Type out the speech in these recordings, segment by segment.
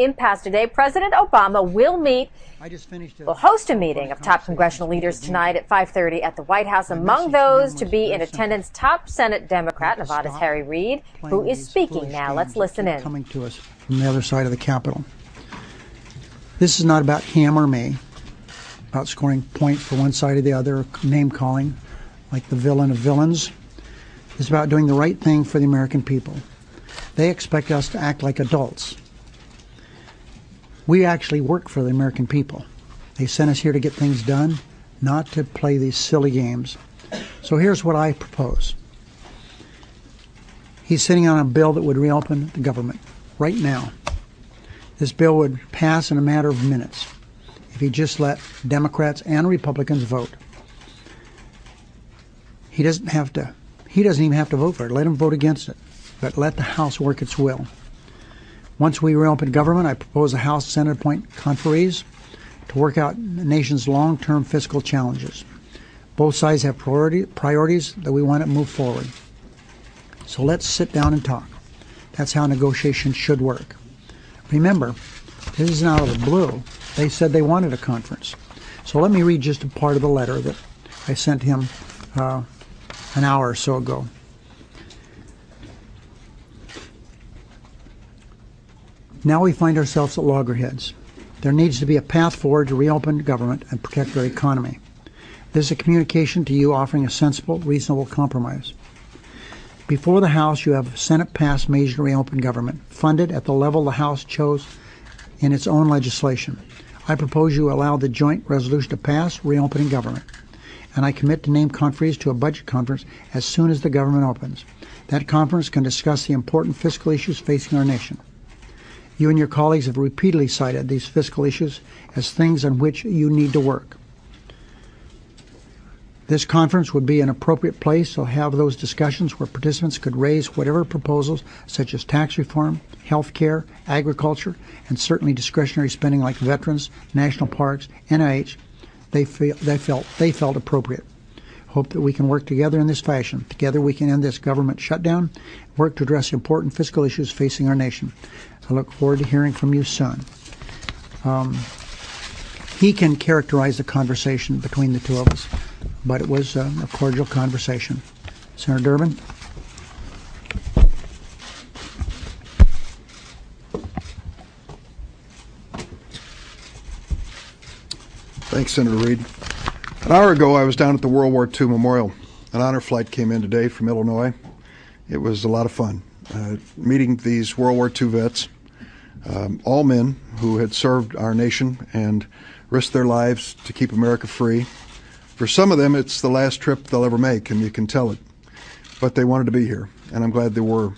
impasse today. President Obama will host a meeting of top congressional leaders tonight at 5:30 at the White House. Among those to be in attendance, top Senate Democrat Nevada's Harry Reid, who is speaking now. Let's listen in. Coming to us from the other side of the Capitol. This is not about him or me, about scoring points for one side or the other, name calling like the villain of villains. It's about doing the right thing for the American people. They expect us to act like adults. We actually work for the American people. They sent us here to get things done, not to play these silly games. So here's what I propose. He's sitting on a bill that would reopen the government right now. This bill would pass in a matter of minutes if he just let Democrats and Republicans vote. He doesn't even have to vote for it. Let him vote against it, but let the House work its will. Once we reopen government, I propose the House Senate appoint conferees to work out the nation's long-term fiscal challenges. Both sides have priorities that we want to move forward. So let's sit down and talk. That's how negotiations should work. Remember, this isn't out of the blue. They said they wanted a conference. So let me read just a part of the letter that I sent him an hour or so ago. Now we find ourselves at loggerheads. There needs to be a path forward to reopen government and protect our economy. This is a communication to you offering a sensible, reasonable compromise. Before the House, you have a Senate-passed measure to reopen government, funded at the level the House chose in its own legislation. I propose you allow the joint resolution to pass, reopening government. And I commit to name conferees to a budget conference as soon as the government opens. That conference can discuss the important fiscal issues facing our nation. You and your colleagues have repeatedly cited these fiscal issues as things on which you need to work. This conference would be an appropriate place to have those discussions where participants could raise whatever proposals, such as tax reform, health care, agriculture, and certainly discretionary spending like veterans, national parks, NIH, they felt appropriate. Hope that we can work together in this fashion. Together we can end this government shutdown, work to address important fiscal issues facing our nation. I look forward to hearing from you soon. He can characterize the conversation between the two of us, but it was a cordial conversation. Senator Durbin? Thanks, Senator Reid. An hour ago, I was down at the World War II Memorial. An honor flight came in today from Illinois. It was a lot of fun meeting these World War II vets, all men who had served our nation and risked their lives to keep America free. For some of them, it's the last trip they'll ever make, and you can tell it. But they wanted to be here, and I'm glad they were.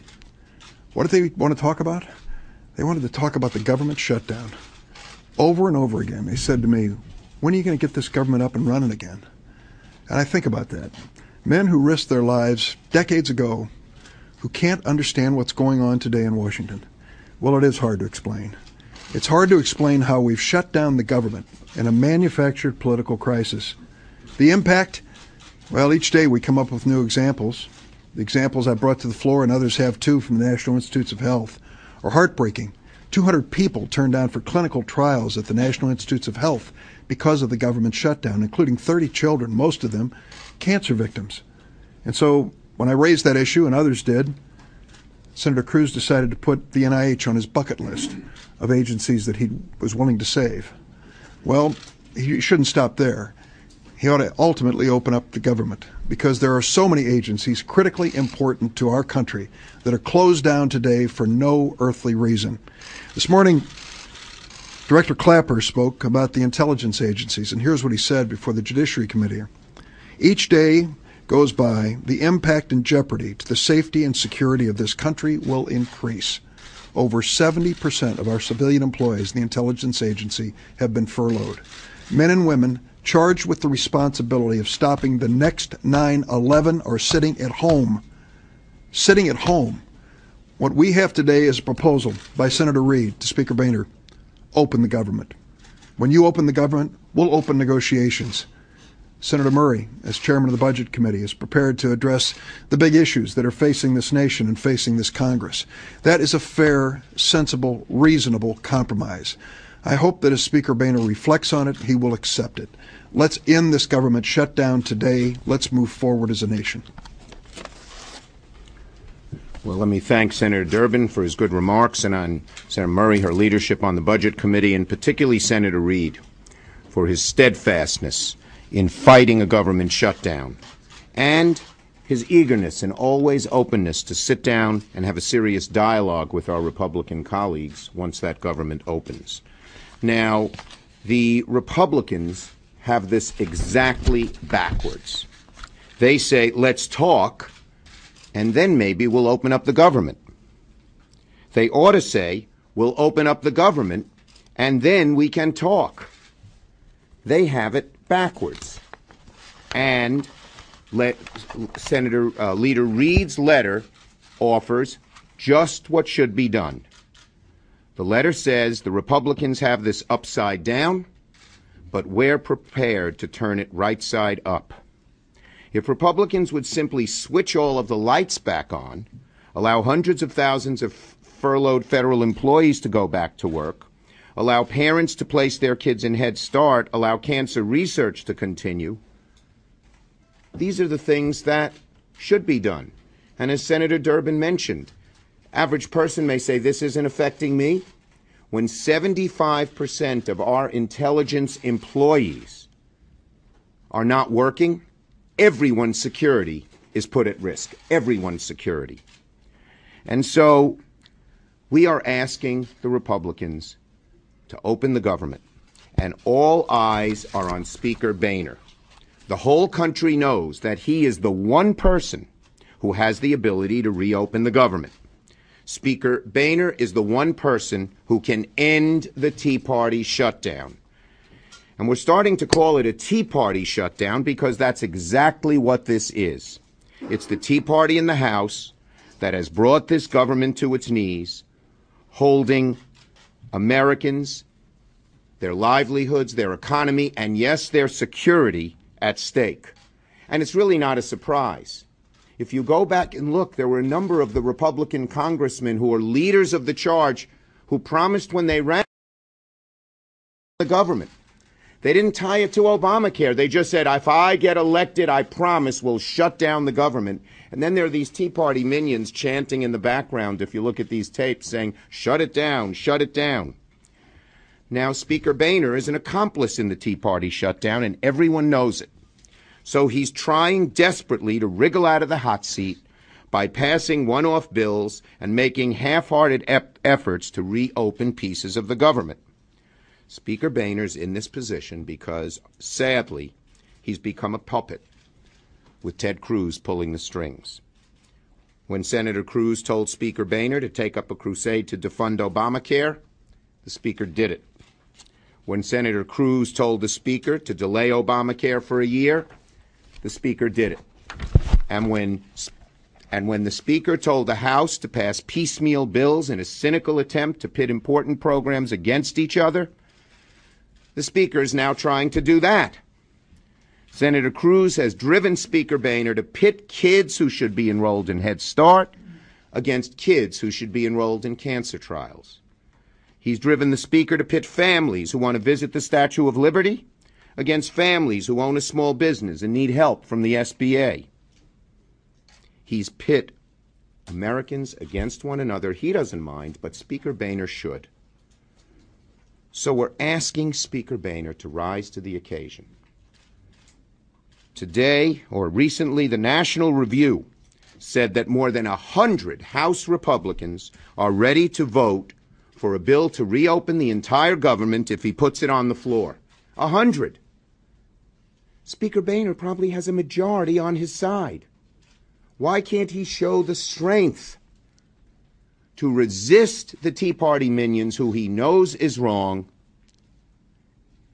What did they want to talk about? They wanted to talk about the government shutdown. Over and over again, they said to me, when are you going to get this government up and running again? And I think about that. Men who risked their lives decades ago, who can't understand what's going on today in Washington. Well, it is hard to explain. It's hard to explain how we've shut down the government in a manufactured political crisis. The impact? Well, each day we come up with new examples. The examples I brought to the floor, and others have too, from the National Institutes of Health, are heartbreaking. 200 people turned down for clinical trials at the National Institutes of Health because of the government shutdown, including 30 children, most of them cancer victims. And so when I raised that issue, and others did, Senator Cruz decided to put the NIH on his bucket list of agencies that he was willing to save. Well, he shouldn't stop there. He ought to ultimately open up the government, because there are so many agencies critically important to our country that are closed down today for no earthly reason. This morning, Director Clapper spoke about the intelligence agencies, and here's what he said before the Judiciary Committee. Each day goes by, the impact and jeopardy to the safety and security of this country will increase. Over 70% of our civilian employees in the intelligence agency have been furloughed. Men and women charged with the responsibility of stopping the next 9/11 are sitting at home. Sitting at home. What we have today is a proposal by Senator Reid to Speaker Boehner. Open the government. When you open the government, we'll open negotiations. Senator Murray, as chairman of the Budget Committee, is prepared to address the big issues that are facing this nation and facing this Congress. That is a fair, sensible, reasonable compromise. I hope that as Speaker Boehner reflects on it, he will accept it. Let's end this government shutdown today. Let's move forward as a nation. Well, let me thank Senator Durbin for his good remarks, and on Senator Murray, her leadership on the Budget Committee, and particularly Senator Reid for his steadfastness in fighting a government shutdown, and his eagerness and always openness to sit down and have a serious dialogue with our Republican colleagues once that government opens. Now, the Republicans have this exactly backwards. They say, let's talk, and then maybe we'll open up the government. They ought to say, we'll open up the government, and then we can talk. They have it backwards. And Leader Reid's letter offers just what should be done. The letter says the Republicans have this upside down, but we're prepared to turn it right side up. If Republicans would simply switch all of the lights back on, allow hundreds of thousands of furloughed federal employees to go back to work, allow parents to place their kids in Head Start, allow cancer research to continue, these are the things that should be done. And as Senator Durbin mentioned, average person may say, this isn't affecting me. When 75% of our intelligence employees are not working, everyone's security is put at risk. Everyone's security. And so we are asking the Republicans to open the government, and all eyes are on Speaker Boehner. The whole country knows that he is the one person who has the ability to reopen the government. Speaker Boehner is the one person who can end the Tea Party shutdown. And we're starting to call it a Tea Party shutdown because that's exactly what this is. It's the Tea Party in the House that has brought this government to its knees, holding Americans, their livelihoods, their economy, and yes, their security at stake. And it's really not a surprise. If you go back and look, there were a number of the Republican congressmen who are leaders of the charge who promised when they ran the government. They didn't tie it to Obamacare. They just said, if I get elected, I promise we'll shut down the government. And then there are these Tea Party minions chanting in the background, if you look at these tapes, saying, shut it down, shut it down. Now, Speaker Boehner is an accomplice in the Tea Party shutdown, and everyone knows it. So he's trying desperately to wriggle out of the hot seat by passing one-off bills and making half-hearted efforts to reopen pieces of the government. Speaker Boehner's in this position because, sadly, he's become a puppet with Ted Cruz pulling the strings. When Senator Cruz told Speaker Boehner to take up a crusade to defund Obamacare, the Speaker did it. When Senator Cruz told the Speaker to delay Obamacare for a year, the Speaker did it. And when the Speaker told the House to pass piecemeal bills in a cynical attempt to pit important programs against each other, the Speaker is now trying to do that. Senator Cruz has driven Speaker Boehner to pit kids who should be enrolled in Head Start against kids who should be enrolled in cancer trials. He's driven the Speaker to pit families who want to visit the Statue of Liberty against families who own a small business and need help from the SBA. He's pit Americans against one another. He doesn't mind, but Speaker Boehner should. So we're asking Speaker Boehner to rise to the occasion. Today, or recently, the National Review said that more than 100 House Republicans are ready to vote for a bill to reopen the entire government if he puts it on the floor. 100. Speaker Boehner probably has a majority on his side. Why can't he show the strength to resist the Tea Party minions who he knows is wrong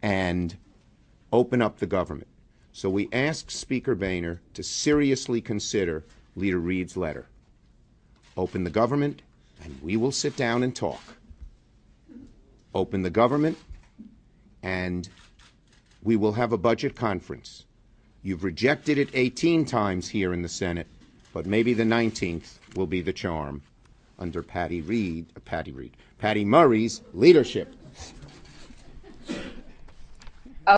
and open up the government? So we ask Speaker Boehner to seriously consider Leader Reid's letter. Open the government, and we will sit down and talk. Open the government, and we will have a budget conference. You've rejected it 18 times here in the Senate, but maybe the 19th will be the charm under Patty Murray's leadership.